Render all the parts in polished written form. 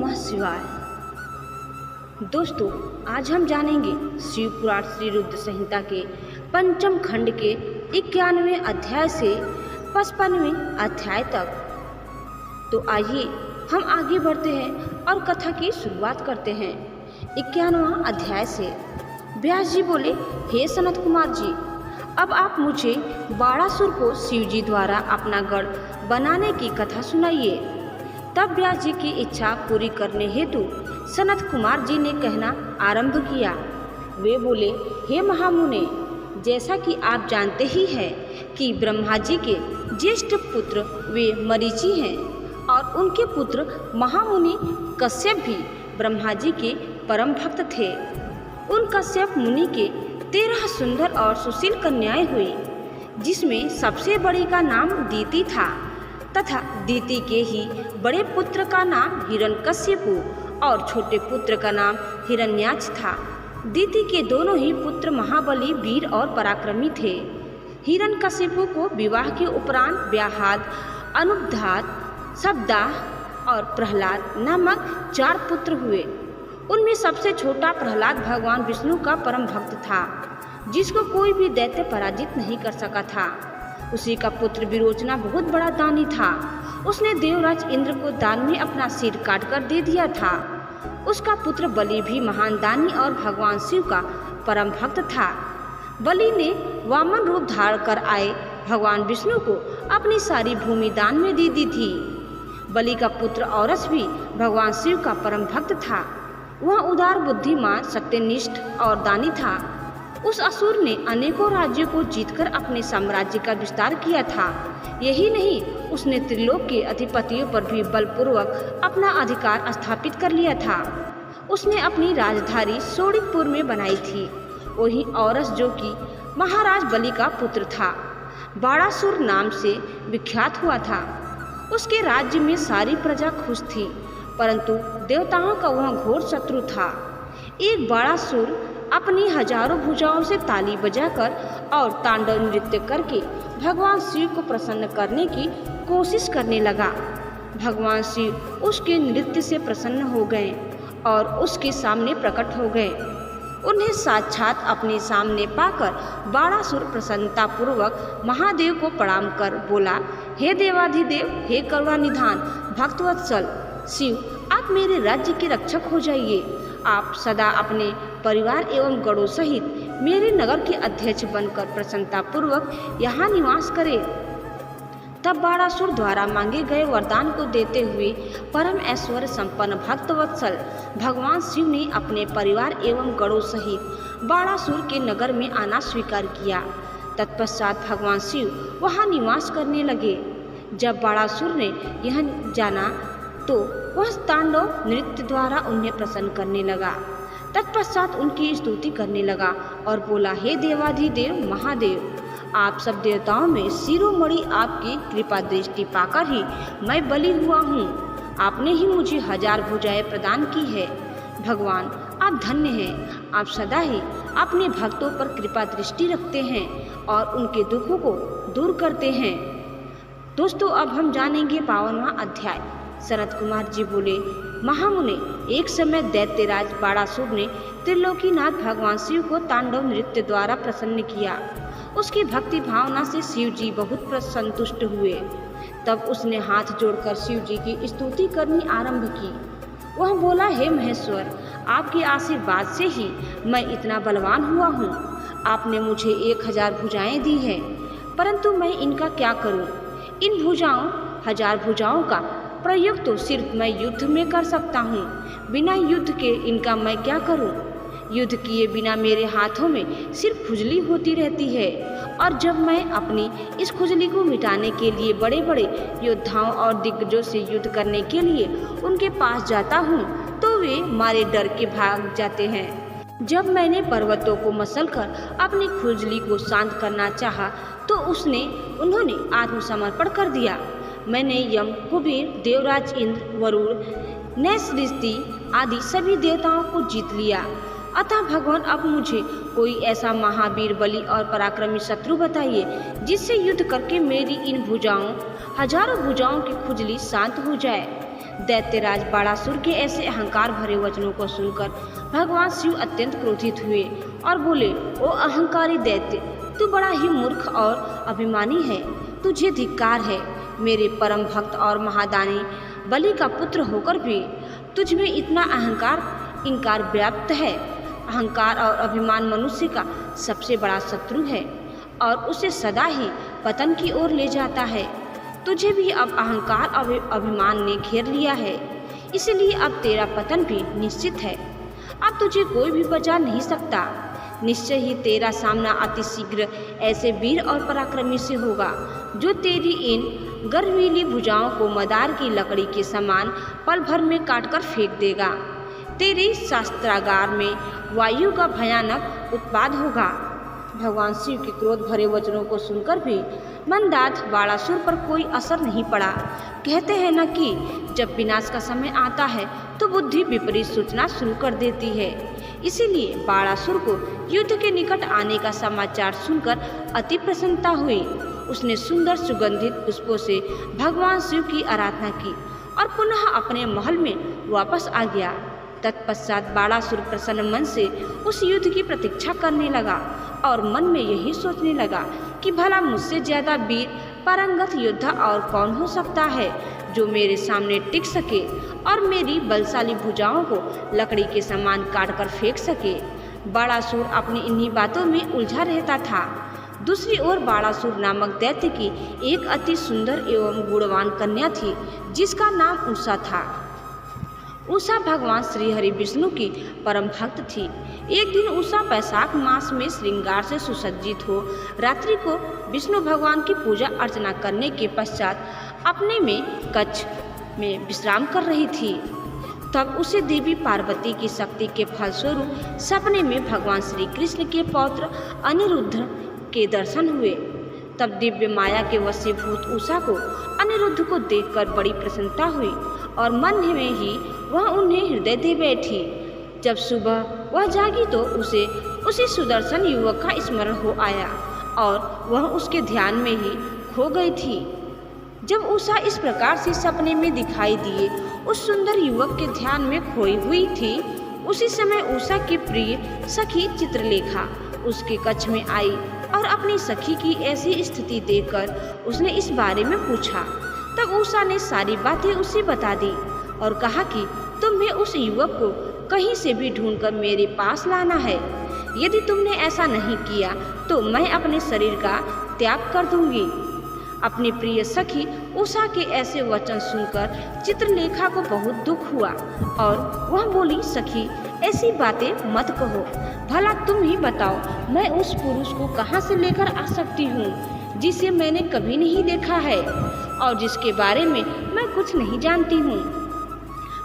नमः शिवाय। दोस्तों, आज हम जानेंगे शिव पुराण श्री रुद्र संहिता के पंचम खंड के 91वें अध्याय से 55वें अध्याय तक। तो आइए हम आगे बढ़ते हैं और कथा की शुरुआत करते हैं। 91वां अध्याय से। व्यास जी बोले, हे सनत कुमार जी, अब आप मुझे बाणासुर को शिव जी द्वारा अपना गढ़ बनाने की कथा सुनाइए। तब व्यास जी की इच्छा पूरी करने हेतु सनत कुमार जी ने कहना आरंभ किया। वे बोले, हे महामुने, जैसा कि आप जानते ही हैं कि ब्रह्मा जी के ज्येष्ठ पुत्र वे मरीचि हैं और उनके पुत्र महामुनि कश्यप भी ब्रह्मा जी के परम भक्त थे। उन कश्यप मुनि के 13 सुंदर और सुशील कन्याएं हुई, जिसमें सबसे बड़ी का नाम दीति था तथा दीति के ही बड़े पुत्र का नाम हिरण्यकशिपु और छोटे पुत्र का नाम हिरण्याक्ष था। दीति के दोनों ही पुत्र महाबली, वीर और पराक्रमी थे। हिरण्यकशिपु को विवाह के उपरांत व्याहाद, अनुपधात, शब्दाह और प्रहलाद नामक 4 पुत्र हुए। उनमें सबसे छोटा प्रहलाद भगवान विष्णु का परम भक्त था, जिसको कोई भी दैत्य पराजित नहीं कर सका था। उसी का पुत्र विरोचना बहुत बड़ा दानी था। उसने देवराज इंद्र को दान में अपना सिर काटकर दे दिया था। उसका पुत्र बलि भी महान दानी और भगवान शिव का परम भक्त था। बलि ने वामन रूप धारण कर आए भगवान विष्णु को अपनी सारी भूमि दान में दे दी थी। बलि का पुत्र औरस भी भगवान शिव का परम भक्त था। वह उदार, बुद्धिमान, सत्यनिष्ठ और दानी था। उस असुर ने अनेकों राज्यों को जीतकर अपने साम्राज्य का विस्तार किया था। यही नहीं, उसने त्रिलोक के अधिपतियों पर भी बलपूर्वक अपना अधिकार स्थापित कर लिया था। उसने अपनी राजधानी शोणितपुर में बनाई थी। वही औरस, जो कि महाराज बलि का पुत्र था, बाणासुर नाम से विख्यात हुआ था। उसके राज्य में सारी प्रजा खुश थी, परंतु देवताओं का वह घोर शत्रु था। एक बाणासुर अपनी हजारों भुजाओं से ताली बजाकर और तांडव नृत्य करके भगवान शिव को प्रसन्न करने की कोशिश करने लगा। भगवान शिव उसके नृत्य से प्रसन्न हो गए और उसके सामने प्रकट हो गए। उन्हें साक्षात अपने सामने पाकर बाणासुर प्रसन्नतापूर्वक महादेव को प्रणाम कर बोला, हे देवाधिदेव, हे करुणानिधान, भक्तवत्सल शिव, आप मेरे राज्य के रक्षक हो जाइए। आप सदा अपने परिवार एवं गणों सहित मेरे नगर के अध्यक्ष बनकर प्रसन्नतापूर्वक यहाँ निवास करें। तब बाणासुर द्वारा मांगे गए वरदान को देते हुए परम ऐश्वर्य संपन्न भक्तवत्सल भगवान शिव ने अपने परिवार एवं गणों सहित बाणासुर के नगर में आना स्वीकार किया। तत्पश्चात भगवान शिव वहाँ निवास करने लगे। जब बाणासुर ने यह जाना तो वह तांडव नृत्य द्वारा उन्हें प्रसन्न करने लगा। तत्पश्चात उनकी स्तुति करने लगा और बोला, हे देवाधिदेव महादेव, आप सब देवताओं में शिरोमणि आपकी कृपा दृष्टि पाकर ही मैं बलि हुआ हूँ। आपने ही मुझे 1000 भुजाएं प्रदान की है। भगवान, आप धन्य हैं। आप सदा ही अपने भक्तों पर कृपा दृष्टि रखते हैं और उनके दुखों को दूर करते हैं। दोस्तों, अब हम जानेंगे 52वां अध्याय। सनत कुमार जी बोले, महामुने, एक समय दैत्यराज बाणासुर ने त्रिलोकीनाथ भगवान शिव को तांडव नृत्य द्वारा प्रसन्न किया। उसकी भक्ति भावना से शिव जी बहुत संतुष्ट हुए। तब उसने हाथ जोड़कर शिव जी की स्तुति करनी आरंभ की। वह बोला, हे महेश्वर, आपके आशीर्वाद से ही मैं इतना बलवान हुआ हूँ। आपने मुझे 1000 भुजाएं दी हैं, परंतु मैं इनका क्या करूँ? इन भुजाओं 1000 भुजाओं का प्रयोग तो सिर्फ मैं युद्ध में कर सकता हूँ। बिना युद्ध के इनका मैं क्या करूँ? युद्ध किए बिना मेरे हाथों में सिर्फ खुजली होती रहती है, और जब मैं अपनी इस खुजली को मिटाने के लिए बड़े बड़े योद्धाओं और दिग्गजों से युद्ध करने के लिए उनके पास जाता हूँ तो वे मारे डर के भाग जाते हैं। जब मैंने पर्वतों को मसलकर अपनी खुजली को शांत करना चाहा तो उन्होंने आत्मसमर्पण कर दिया। मैंने यम, कुबेर, देवराज इंद्र, वरुण, नैसृष्टि आदि सभी देवताओं को जीत लिया। अतः भगवान, अब मुझे कोई ऐसा महावीर, बलि और पराक्रमी शत्रु बताइए जिससे युद्ध करके मेरी इन भुजाओं, 1000 भुजाओं की खुजली शांत हो जाए। दैत्यराज बाणासुर के ऐसे अहंकार भरे वचनों को सुनकर भगवान शिव अत्यंत क्रोधित हुए और बोले, ओ अहंकारी दैत्य, तू बड़ा ही मूर्ख और अभिमानी है। तुझे धिक्कार है। मेरे परम भक्त और महादानी बलि का पुत्र होकर भी तुझ में इतना इंकार व्याप्त है। अहंकार और अभिमान मनुष्य का सबसे बड़ा शत्रु है और उसे सदा ही पतन की ओर ले जाता है। तुझे भी अब अहंकार और अभिमान ने घेर लिया है, इसलिए अब तेरा पतन भी निश्चित है। अब तुझे कोई भी बचा नहीं सकता। निश्चय ही तेरा सामना अतिशीघ्र ऐसे वीर और पराक्रमी से होगा जो तेरी इन गर्वीली भुजाओं को मदार की लकड़ी के समान पल भर में काटकर फेंक देगा। तेरे शास्त्रागार में वायु का भयानक उत्पाद होगा। भगवान शिव के क्रोध भरे वचनों को सुनकर भी मंदात बाणासुर पर कोई असर नहीं पड़ा। कहते हैं न कि जब विनाश का समय आता है तो बुद्धि विपरीत सोचना शुरू कर देती है। इसीलिए बाणासुर को युद्ध के निकट आने का समाचार सुनकर अति प्रसन्नता हुई। उसने सुंदर सुगंधित पुष्पों से भगवान शिव की आराधना की और पुनः अपने महल में वापस आ गया। तत्पश्चात बाणासुर प्रसन्न मन से उस युद्ध की प्रतीक्षा करने लगा और मन में यही सोचने लगा कि भला मुझसे ज्यादा वीर पारंगत योद्धा और कौन हो सकता है जो मेरे सामने टिक सके और मेरी बलशाली भुजाओं को लकड़ी के समान काटकर फेंक सके। बाणासुर अपनी इन्हीं बातों में उलझा रहता था। दूसरी ओर बाणासुर नामक दैत्य की एक अति सुंदर एवं गुणवान कन्या थी जिसका नाम उषा था। उषा भगवान श्री हरि विष्णु की परम भक्त थी। एक दिन उषा वैशाख मास में श्रृंगार से सुसज्जित हो रात्रि को विष्णु भगवान की पूजा अर्चना करने के पश्चात अपने में कक्ष में विश्राम कर रही थी। तब उसे देवी पार्वती की शक्ति के फलस्वरूप सपने में भगवान श्री कृष्ण के पौत्र अनिरुद्ध के दर्शन हुए। तब दिव्य माया के वशीभूत उषा को अनिरुद्ध को देखकर बड़ी प्रसन्नता हुई और मन में ही वह उन्हें हृदय दे बैठी। जब सुबह वह जागी तो उसे उसी सुदर्शन युवक का स्मरण हो आया और वह उसके ध्यान में ही खो गई थी। जब उषा इस प्रकार से सपने में दिखाई दिए उस सुंदर युवक के ध्यान में खोई हुई थी, उसी समय उषा की प्रिय सखी चित्रलेखा उसके कक्ष में आई और अपनी सखी की ऐसी स्थिति देखकर उसने इस बारे में पूछा। तब उषा ने सारी बातें उसे बता दी और कहा कि तुम्हें उस युवक को कहीं से भी ढूंढकर मेरे पास लाना है। यदि तुमने ऐसा नहीं किया तो मैं अपने शरीर का त्याग कर दूंगी। अपनी प्रिय सखी उषा के ऐसे वचन सुनकर चित्रलेखा को बहुत दुख हुआ और वह बोली, सखी ऐसी बातें मत कहो। भला तुम ही बताओ मैं उस पुरुष को कहाँ से लेकर आ सकती हूँ जिसे मैंने कभी नहीं देखा है और जिसके बारे में मैं कुछ नहीं जानती हूँ।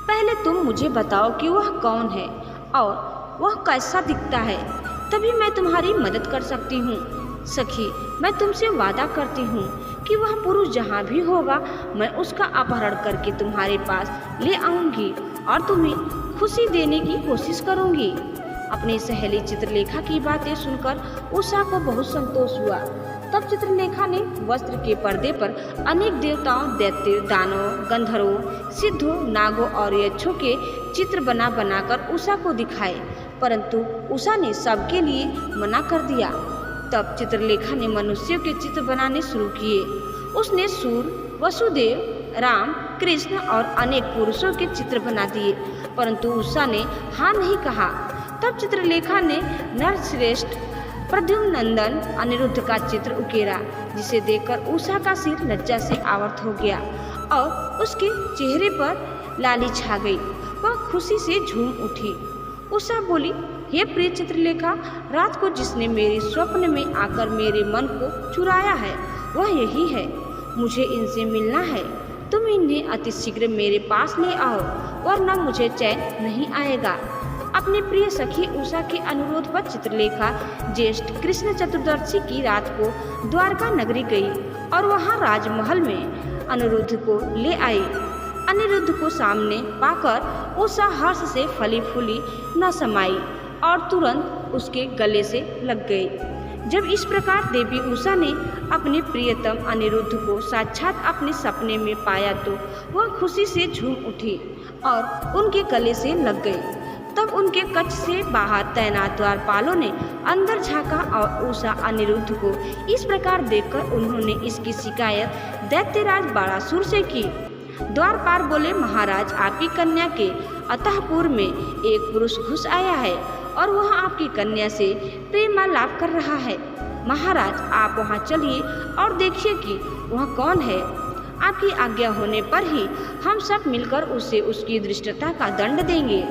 पहले तुम मुझे बताओ कि वह कौन है और वह कैसा दिखता है, तभी मैं तुम्हारी मदद कर सकती हूँ। सखी मैं तुमसे वादा करती हूँ कि वह पुरुष जहाँ भी होगा मैं उसका अपहरण करके तुम्हारे पास ले आऊँगी और तुम्हें खुशी देने की कोशिश करूँगी। अपनी सहेली चित्रलेखा की बातें सुनकर उषा को बहुत संतोष हुआ। तब चित्रलेखा ने वस्त्र के पर्दे पर अनेक देवताओं, दैत्य, दानवों, गंधर्वों, सिद्धों, नागों और यक्षों के चित्र बना बनाकर उषा को दिखाए, परंतु उषा ने सबके लिए मना कर दिया। तब चित्रलेखा ने मनुष्यों के चित्र बनाने शुरू किए। उसने सूर, वसुदेव, राम, कृष्ण और अनेक पुरुषों के चित्र बना दिए, परंतु उषा ने हाँ नहीं कहा। तब चित्रलेखा ने नरश्रेष्ठ प्रद्युम्न नंदन अनिरुद्ध का चित्र उकेरा, जिसे देखकर उषा का सिर लज्जा से आवर्त हो गया और उसके चेहरे पर लाली छा गई। वह खुशी से झूम उठी। उषा बोली, हे प्रिय चित्रलेखा, रात को जिसने मेरे स्वप्न में आकर मेरे मन को चुराया है वह यही है। मुझे इनसे मिलना है। तुम इन्हें अतिशीघ्र मेरे पास ले आओ वरना मुझे चैन नहीं आएगा। अपनी प्रिय सखी उषा के अनुरोध पर चित्रलेखा ज्येष्ठ कृष्ण चतुर्दशी की रात को द्वारका नगरी गई और वहां राजमहल में अनिरुद्ध को ले आई। अनिरुद्ध को सामने पाकर उषा हर्ष से फली फूली न समाई और तुरंत उसके गले से लग गई। जब इस प्रकार देवी उषा ने अपने प्रियतम अनिरुद्ध को साक्षात अपने सपने में पाया तो वह खुशी से झूम उठी और उनके गले से लग गई। तब उनके कक्ष से बाहर तैनात द्वारपालों ने अंदर झांका और उषा अनिरुद्ध को इस प्रकार देखकर उन्होंने इसकी शिकायत दैत्यराज बाणासुर से की। द्वारपाल बोले, महाराज, आपकी कन्या के अतःपुर में एक पुरुष घुस आया है और वह आपकी कन्या से प्रेमालाप कर रहा है। महाराज, आप वहां चलिए और देखिए कि वह कौन है। आपकी आज्ञा होने पर ही हम सब मिलकर उसे उसकी धृष्टता का दंड देंगे।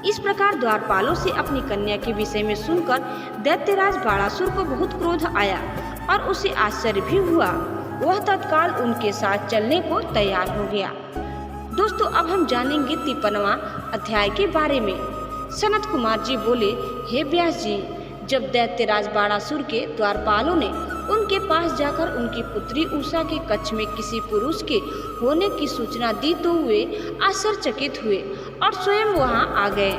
इस प्रकार द्वारपालों से अपनी कन्या के विषय में सुनकर दैत्यराज बाणासुर को बहुत क्रोध आया और उसे आश्चर्य भी हुआ। वह तत्काल उनके साथ चलने को तैयार हो गया। दोस्तों, अब हम जानेंगे 53वां अध्याय के बारे में। सनत कुमार जी बोले, हे व्यास जी, जब दैत्यराज बाणासुर के द्वारपालों ने उनके पास जाकर उनकी पुत्री उषा के कक्ष में किसी पुरुष के होने की सूचना दी तो वे आश्चर्यचकित हुए और स्वयं वहां आ गए।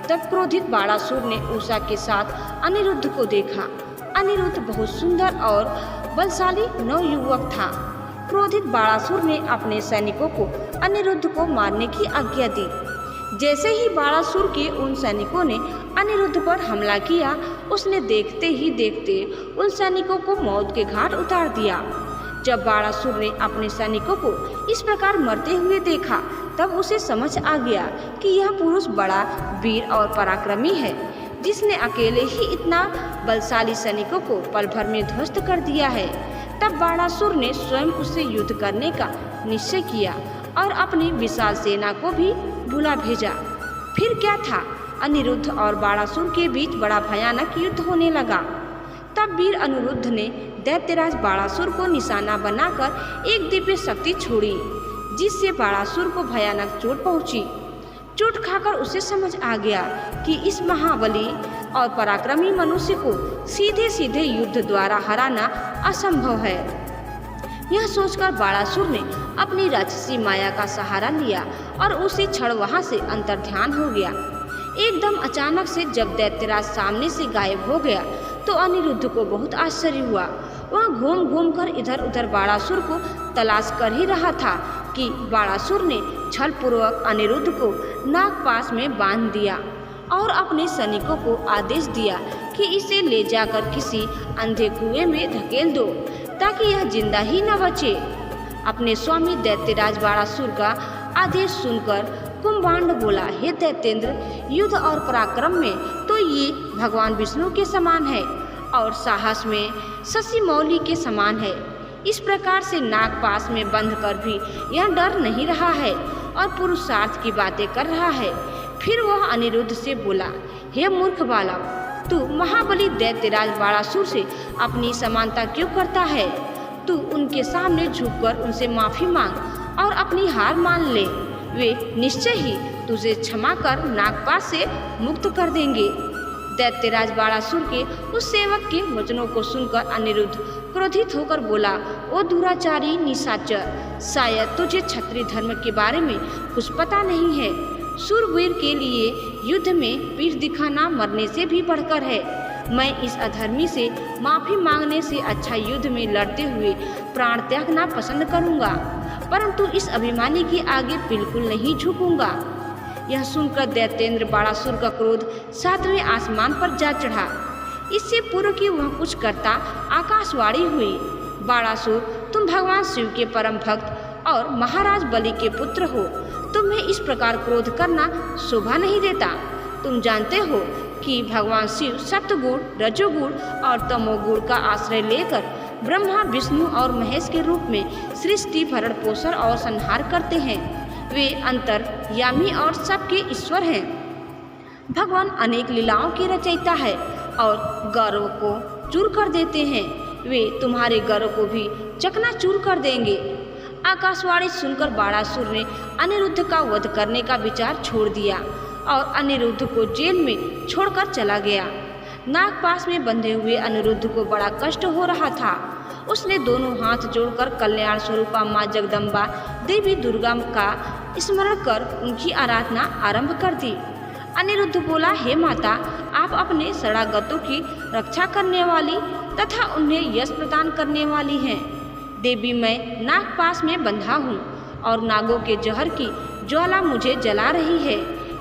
तब क्रोधित बाणासुर ने उषा के साथ अनिरुद्ध को देखा। अनिरुद्ध बहुत सुंदर और बलशाली नवयुवक था। क्रोधित बाणासुर ने अपने सैनिकों को अनिरुद्ध को मारने की आज्ञा दी। जैसे ही बाणासुर के उन सैनिकों ने अनिरुद्ध पर हमला किया, उसने देखते ही देखते उन सैनिकों को मौत के घाट उतार दिया। जब बाणासुर ने अपने सैनिकों को इस प्रकार मरते हुए देखा, तब उसे समझ आ गया कि यह पुरुष बड़ा वीर और पराक्रमी है, जिसने अकेले ही इतना बलशाली सैनिकों को पल भर में ध्वस्त कर दिया है। तब बाणासुर ने स्वयं उससे युद्ध करने का निश्चय किया और अपनी विशाल सेना को भी बुला भेजा। फिर क्या था, अनिरुद्ध और बाणासुर के बीच बड़ा भयानक युद्ध होने लगा। तब वीर अनिरुद्ध ने दैत्यराज बाणासुर को निशाना बनाकर एक दिव्य शक्ति छोड़ी, जिससे बाणासुर को भयानक चोट पहुंची। चोट खाकर उसे समझ आ गया कि इस महाबली और पराक्रमी मनुष्य को सीधे सीधे युद्ध द्वारा हराना असंभव है। यह सोचकर बाणासुर ने अपनी राक्षसी माया का सहारा लिया और उसी क्षण वहां से अंतर्ध्यान हो गया। एकदम अचानक से जब दैत्यराज सामने से गायब हो गया तो अनिरुद्ध को बहुत आश्चर्य हुआ। वह घूम घूम कर इधर उधर बाणासुर को तलाश कर ही रहा था कि बाणासुर ने छलपूर्वक अनिरुद्ध को नागपाश में बांध दिया और अपने सैनिकों को आदेश दिया कि इसे ले जाकर किसी अंधे कुएं में धकेल दो, ताकि यह जिंदा ही न बचे। अपने स्वामी दैत्यराज बाणासुर का आदेश सुनकर कुंभांड बोला, हे दैत्येंद्र, युद्ध और पराक्रम में तो ये भगवान विष्णु के समान है और साहस में शशि मौली के समान है। इस प्रकार से नागपाश में बंध कर भी यह डर नहीं रहा है और पुरुषार्थ की बातें कर रहा है। फिर वह अनिरुद्ध से बोला, हे मूर्ख बालक, तू महाबली दैत्यराज बाणासुर से अपनी समानता क्यों करता है? तू उनके सामने झुककर उनसे माफी मांग और अपनी हार मान ले। वे निश्चय ही तुझे क्षमा कर नागपाश से मुक्त कर देंगे। दैत्यराज बाणासुर के उस सेवक के वचनों को सुनकर अनिरुद्ध क्रोधित होकर बोला, ओ दुराचारी निशाचर, शायद तुझे क्षत्रिय धर्म के बारे में कुछ पता नहीं है। शूरवीर के लिए युद्ध में पीठ दिखाना मरने से भी बढ़कर है। मैं इस अधर्मी से माफी मांगने से अच्छा युद्ध में लड़ते हुए प्राण त्यागना पसंद करूंगा, परंतु इस अभिमानी के आगे बिल्कुल नहीं झुकूंगा। यह सुनकर दैत्येंद्र बाणासुर का क्रोध 7वें आसमान पर जा चढ़ा। इससे पूर्व कि वह कुछ करता, आकाशवाणी हुई, बाणासुर, तुम भगवान शिव के परम भक्त और महाराज बलि के पुत्र हो। तुम्हें इस प्रकार क्रोध करना शोभा नहीं देता। तुम जानते हो कि भगवान शिव सत्वगुण, रजोगुण और तमोगुण का आश्रय लेकर ब्रह्मा, विष्णु और महेश के रूप में सृष्टि, भरण पोषण और संहार करते हैं। वे अंतर्यामी और सबके ईश्वर हैं। भगवान अनेक लीलाओं के रचयिता है और गौरव को चूर कर देते हैं। वे तुम्हारे गौरव को भी चकनाचूर कर देंगे। आकाशवाणी सुनकर बाणासुर ने अनिरुद्ध का वध करने का विचार छोड़ दिया और अनिरुद्ध को जेल में छोड़कर चला गया। नागपाश में बंधे हुए अनिरुद्ध को बड़ा कष्ट हो रहा था। उसने दोनों हाथ जोड़कर कल्याण स्वरूपा माँ जगदम्बा देवी दुर्गा का स्मरण कर उनकी आराधना आरंभ कर दी अनिरुद्ध बोला, हे माता, आप अपने शरणागतों की रक्षा करने वाली तथा उन्हें यश प्रदान करने वाली हैं। देवी, मैं नागपाश में बंधा हूँ और नागों के जहर की ज्वाला मुझे जला रही है।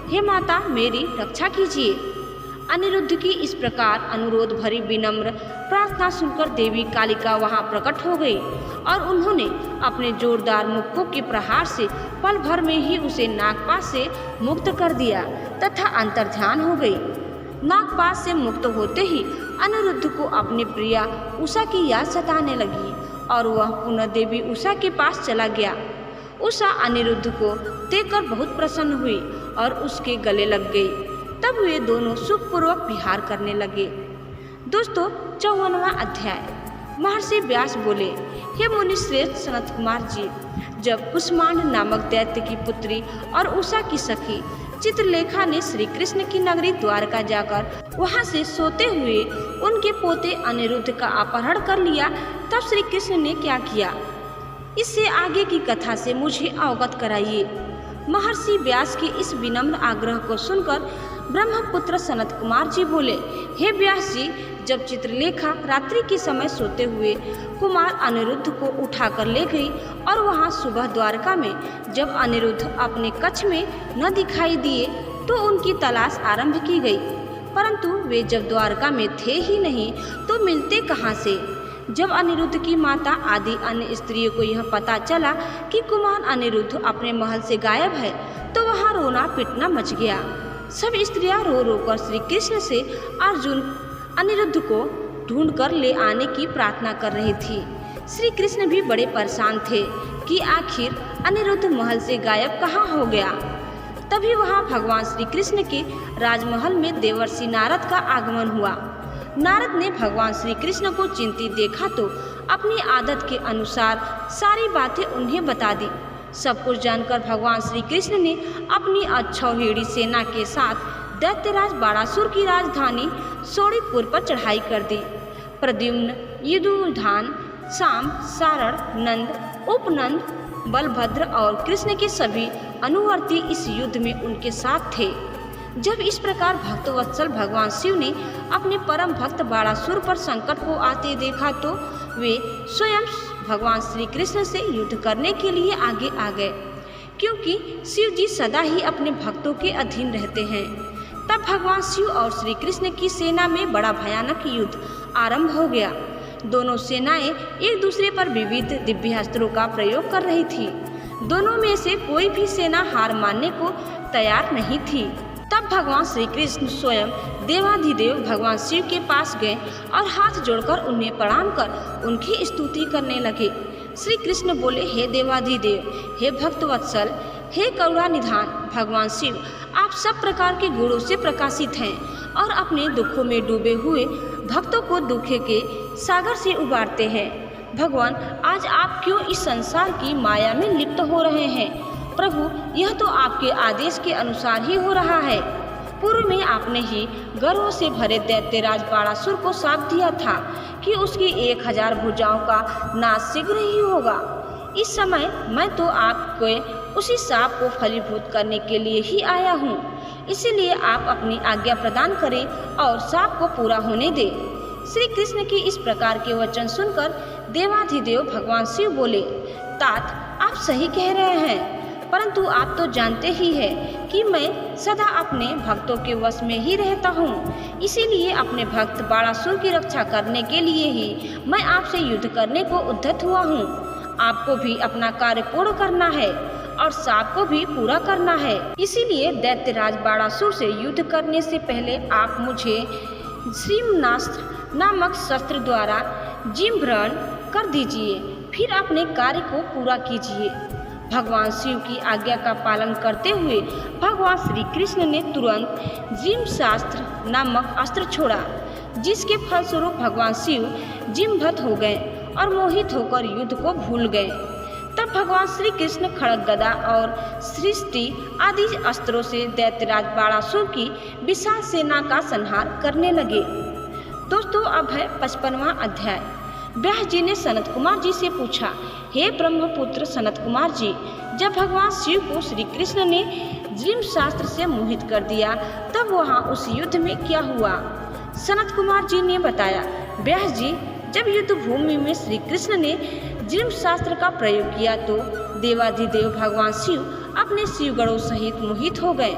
हे माता, मेरी रक्षा कीजिए। अनिरुद्ध की इस प्रकार अनुरोध भरी विनम्र प्रार्थना सुनकर देवी कालिका वहां प्रकट हो गई और उन्होंने अपने जोरदार मुक्कों के प्रहार से पल भर में ही उसे नागपाश से मुक्त कर दिया तथा अंतर्ध्यान हो गई। नागपाश से मुक्त होते ही अनिरुद्ध को अपनी प्रिया उषा की याद सताने लगी और वह पुनः देवी उषा के पास चला गया। उषा अनिरुद्ध को देखकर बहुत प्रसन्न हुई और उसके गले लग गई। तब वे दोनों सुखपूर्वक विहार करने लगे। दोस्तों, 54वां अध्याय। महर्षि व्यास बोले, हे मुनि श्रेष्ठ सनत कुमार जी, जब कुष्मांड नामक दैत्य की पुत्री और उषा की सखी चित्रलेखा ने श्री कृष्ण की नगरी द्वारका जाकर वहां से सोते हुए उनके पोते अनिरुद्ध का अपहरण कर लिया, तब श्री कृष्ण ने क्या किया, इससे आगे की कथा से मुझे अवगत कराइए। महर्षि व्यास के इस विनम्र आग्रह को सुनकर ब्रह्मपुत्र सनत कुमार जी बोले, हे व्यास जी, जब चित्रलेखा रात्रि के समय सोते हुए कुमार अनिरुद्ध को उठाकर ले गई और वहां सुबह द्वारका में जब अनिरुद्ध अपने कक्ष में न दिखाई दिए तो उनकी तलाश आरंभ की गई, परंतु वे जब द्वारका में थे ही नहीं तो मिलते कहाँ से। जब अनिरुद्ध की माता आदि अन्य स्त्रियों को यह पता चला कि कुमार अनिरुद्ध अपने महल से गायब है तो वहाँ रोना पिटना मच गया। सब स्त्रियां रो रो कर श्री कृष्ण से अर्जुन अनिरुद्ध को ढूंढकर ले आने की प्रार्थना कर रही थी। श्री कृष्ण भी बड़े परेशान थे कि आखिर अनिरुद्ध महल से गायब कहाँ हो गया। तभी वहाँ भगवान श्री कृष्ण के राजमहल में देवर्षि नारद का आगमन हुआ। नारद ने भगवान श्री कृष्ण को चिंतित देखा तो अपनी आदत के अनुसार सारी बातें उन्हें बता दी। सब कुछ जानकर भगवान श्री कृष्ण ने अपनी अक्षौहिणी सेना के साथ दैत्यराज बाणासुर की राजधानी शोणितपुर पर चढ़ाई कर दी। प्रद्युम्न, युधिष्ठिर, साम, सारण, नंद, उपनंद, बलभद्र और कृष्ण के सभी अनुवर्ती इस युद्ध में उनके साथ थे। जब इस प्रकार भक्तवत्सल भगवान शिव ने अपने परम भक्त बाणासुर पर संकट को आते देखा तो वे स्वयं भगवान श्री कृष्ण से युद्ध करने के लिए आगे आ गए, क्योंकि शिव जी सदा ही अपने भक्तों के अधीन रहते हैं। तब भगवान शिव और श्री कृष्ण की सेना में बड़ा भयानक युद्ध आरंभ हो गया। दोनों सेनाएं एक दूसरे पर विविध दिव्यास्त्रों का प्रयोग कर रही थी। दोनों में से कोई भी सेना हार मानने को तैयार नहीं थी। तब भगवान श्री कृष्ण स्वयं देवाधिदेव भगवान शिव के पास गए और हाथ जोड़कर उन्हें प्रणाम कर उनकी स्तुति करने लगे। श्री कृष्ण बोले, हे देवाधिदेव, हे भक्तवत्सल, हे करुणानिधान भगवान शिव, आप सब प्रकार के गुणों से प्रकाशित हैं और अपने दुखों में डूबे हुए भक्तों को दुखे के सागर से उबारते हैं। भगवान, आज आप क्यों इस संसार की माया में लिप्त हो रहे हैं? प्रभु, यह तो आपके आदेश के अनुसार ही हो रहा है। पूर्व में आपने ही गर्व से भरे दैत्यराज बाणासुर को शाप दिया था कि उसकी 1000 भुजाओं का नाश शीघ्र ही होगा। इस समय मैं तो आपके उसी शाप को फलीभूत करने के लिए ही आया हूँ, इसीलिए आप अपनी आज्ञा प्रदान करें और शाप को पूरा होने दें। श्री कृष्ण की इस प्रकार के वचन सुनकर देवाधिदेव भगवान शिव बोले, तात, आप सही कह रहे हैं, परंतु आप तो जानते ही हैं कि मैं सदा अपने भक्तों के वश में ही रहता हूँ, इसीलिए अपने भक्त बाणासुर की रक्षा करने के लिए ही मैं आपसे युद्ध करने को उद्यत हुआ हूँ। आपको भी अपना कार्य पूर्ण करना है और शाप को भी पूरा करना है, इसीलिए दैत्यराज बाणासुर से युद्ध करने से पहले आप मुझे श्रीमनास्त्र नामक शस्त्र द्वारा जिम्भरण कर दीजिए, फिर अपने कार्य को पूरा कीजिए। भगवान शिव की आज्ञा का पालन करते हुए भगवान श्री कृष्ण ने तुरंत जिम्शास्त्र नामक अस्त्र छोड़ा, जिसके फलस्वरूप भगवान शिव जिम्भत हो गए और मोहित होकर युद्ध को भूल गए। तब भगवान श्री कृष्ण खड़ग गदा और सृष्टि आदि अस्त्रों से दैत्यराज बाणासुर की विशाल सेना का संहार करने लगे। दोस्तों, अब है 55वां अध्याय। व्यास जी ने सनत कुमार जी से पूछा, हे ब्रह्मपुत्र सनत कुमार जी, जब भगवान शिव को श्री कृष्ण ने जीव शास्त्र से मोहित कर दिया। तब वहाँ उस युद्ध में क्या हुआ? सनत कुमार जी ने बताया, व्यास जी, जब युद्ध भूमि में श्री कृष्ण ने जीव शास्त्र का प्रयोग किया तो देवाधिदेव भगवान शिव अपने शिवगणों सहित मोहित हो गए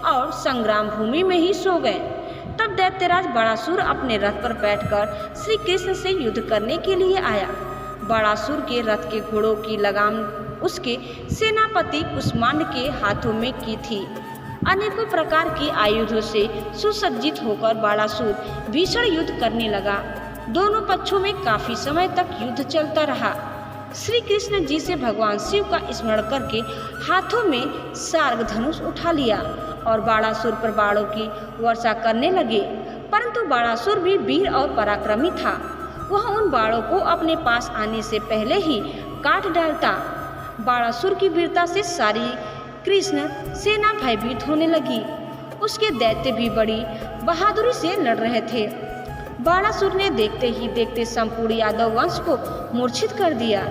और संग्राम भूमि में ही सो गए। तब दैत्यराज बड़ासुर अपने रथ पर बैठकर श्री कृष्ण से युद्ध करने के लिए आया। बड़ासुर के रथ के घोड़ों की लगाम उसके सेनापति कुष्मांड के हाथों में की थी। अनेकों प्रकार के आयुधों से सुसज्जित होकर बड़ासुर भीषण युद्ध करने लगा। दोनों पक्षों में काफी समय तक युद्ध चलता रहा। श्री कृष्ण जी से भगवान शिव का स्मरण करके हाथों में सार्ग धनुष उठा लिया और बड़ासुर पर बाणों की वर्षा करने लगे। परंतु बड़ासुर भी वीर और पराक्रमी था। वह उन बाणों को अपने पास आने से पहले ही काट डालता। बड़ासुर की वीरता से सारी कृष्ण सेना भयभीत होने लगी। उसके दैत्य भी बड़ी बहादुरी से लड़ रहे थे। बड़ासुर ने देखते ही देखते संपूर्ण यादव वंश को मूर्छित कर दिया।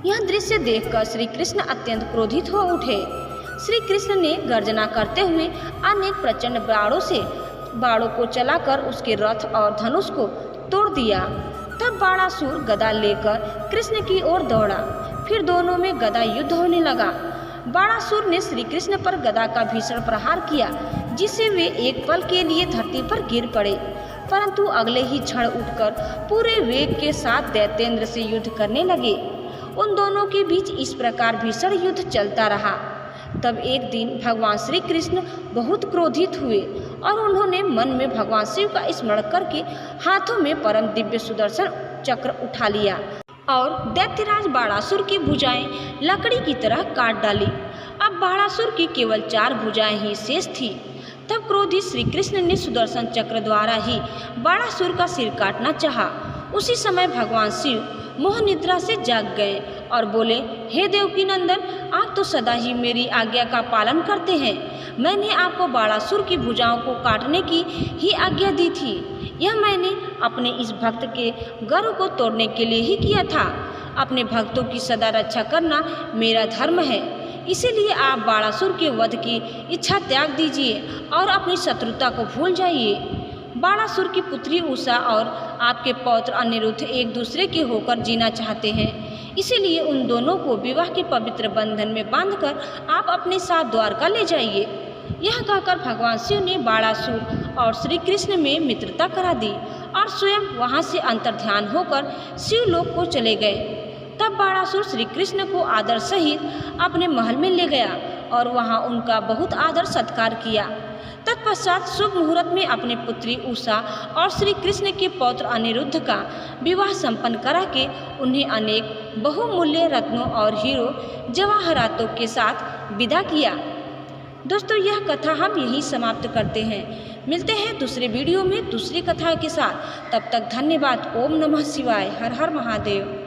यह दृश्य देखकर श्री कृष्ण अत्यंत क्रोधित हो उठे। श्री कृष्ण ने गर्जना करते हुए अनेक प्रचंड बाणों को चलाकर उसके रथ और धनुष को तोड़ दिया। तब बड़ासुर गदा लेकर कृष्ण की ओर दौड़ा। फिर दोनों में गदा युद्ध होने लगा। बड़ासुर ने श्री कृष्ण पर गदा का भीषण प्रहार किया, जिससे वे एक पल के लिए धरती पर गिर पड़े। परंतु अगले ही क्षण उठकर पूरे वेग के साथ दैत्येंद्र से युद्ध करने लगे। उन दोनों के बीच इस प्रकार भीषण युद्ध चलता रहा। तब एक दिन भगवान श्री कृष्ण बहुत क्रोधित हुए और उन्होंने मन में भगवान शिव का स्मरण करके हाथों में परम दिव्य सुदर्शन चक्र उठा लिया और दैत्यराज बड़ासुर की भुजाएं लकड़ी की तरह काट डाली। अब बड़ासुर की केवल 4 भुजाएं ही शेष थी। तब क्रोधित श्री कृष्ण ने सुदर्शन चक्र द्वारा ही बड़ासुर का सिर काटना चाहा। उसी समय भगवान शिव मोह निद्रा से जाग गए और बोले, हे देवकी नंदन, आप तो सदा ही मेरी आज्ञा का पालन करते हैं। मैंने आपको बड़ासुर की भुजाओं को काटने की ही आज्ञा दी थी। यह मैंने अपने इस भक्त के गर्व को तोड़ने के लिए ही किया था। अपने भक्तों की सदा रक्षा करना मेरा धर्म है। इसीलिए आप बड़ासुर के वध की इच्छा त्याग दीजिए और अपनी शत्रुता को भूल जाइए। बड़ासुर की पुत्री उषा और आपके पौत्र अनिरुद्ध एक दूसरे के होकर जीना चाहते हैं। इसीलिए उन दोनों को विवाह के पवित्र बंधन में बांधकर आप अपने साथ द्वारका ले जाइए। यह कहकर भगवान शिव ने बड़ासुर और श्री कृष्ण में मित्रता करा दी और स्वयं वहां से अंतर्ध्यान होकर शिवलोक को चले गए। तब बड़ासुर श्री कृष्ण को आदर सहित अपने महल में ले गया और वहां उनका बहुत आदर सत्कार किया। तत्पश्चात शुभ मुहूर्त में अपनी पुत्री उषा और श्री कृष्ण के पौत्र अनिरुद्ध का विवाह संपन्न करा के उन्हें अनेक बहुमूल्य रत्नों और हीरो जवाहरातों के साथ विदा किया। दोस्तों, यह कथा हम यहीं समाप्त करते हैं। मिलते हैं दूसरे वीडियो में दूसरी कथा के साथ। तब तक धन्यवाद। ओम नमः शिवाय। हर हर महादेव।